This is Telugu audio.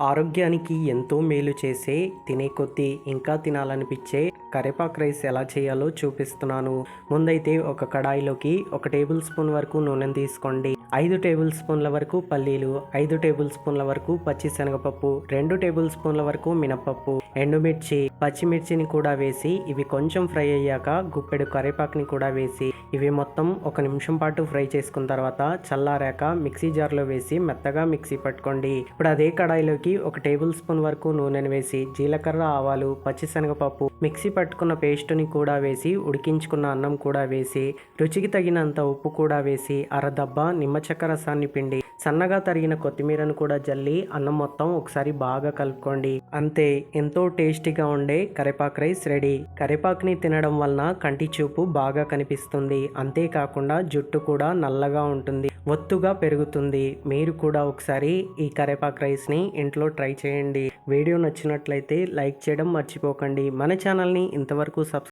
ఆరోగ్యానికి ఎంతో మేలు చేసే తినే కొద్దీ ఇంకా తినాలనిపించే కరేపాకు రైస్ ఎలా చేయాలో చూపిస్తున్నాను. ముందైతే ఒక కడాయిలోకి 1 టేబుల్ స్పూన్ వరకు నూనెను తీసుకోండి. 5 టేబుల్ స్పూన్ల వరకు పల్లీలు, 5 టేబుల్ స్పూన్ల వరకు పచ్చిశనగపప్పు, 2 టేబుల్ స్పూన్ల వరకు మినపప్పు, ఎండుమిర్చి, పచ్చిమిర్చిని కూడా వేసి ఇవి కొంచెం ఫ్రై అయ్యాక గుప్పెడు కరేపాకుని కూడా వేసి ఇవి మొత్తం 1 నిమిషం పాటు ఫ్రై చేసుకున్న తర్వాత చల్లారాక మిక్సీ జార్లో వేసి మెత్తగా మిక్సీ పట్టుకోండి. ఇప్పుడు అదే కడాయిలోకి 1 టేబుల్ స్పూన్ వరకు నూనెను వేసి జీలకర్ర, ఆవాలు, పచ్చిశనగపప్పు, మిక్సీ పట్టుకున్న పేస్టుని కూడా వేసి ఉడికించుకున్న అన్నం కూడా వేసి రుచికి తగినంత ఉప్పు కూడా వేసి అరదబ్బ నిమ్మచెక్క రసాన్ని పిండి సన్నగా తరిగిన కొత్తిమీరను కూడా జల్లి అన్నం మొత్తం ఒకసారి బాగా కలుపుకోండి. అంతే, ఎంతో టేస్టీగా ఉండే కరేపాకు రైస్ రెడీ. కరేపాకుని తినడం వలన కంటి చూపు బాగా కనిపిస్తుంది. అంతేకాకుండా జుట్టు కూడా నల్లగా ఉంటుంది, ఒత్తుగా పెరుగుతుంది. మీరు కూడా ఒకసారి ఈ కరేపాకు రైస్ని ఇంట్లో ట్రై చేయండి. వీడియో నచ్చినట్లయితే లైక్ చేయడం మర్చిపోకండి. మన ఛానల్ని ఇంతవరకు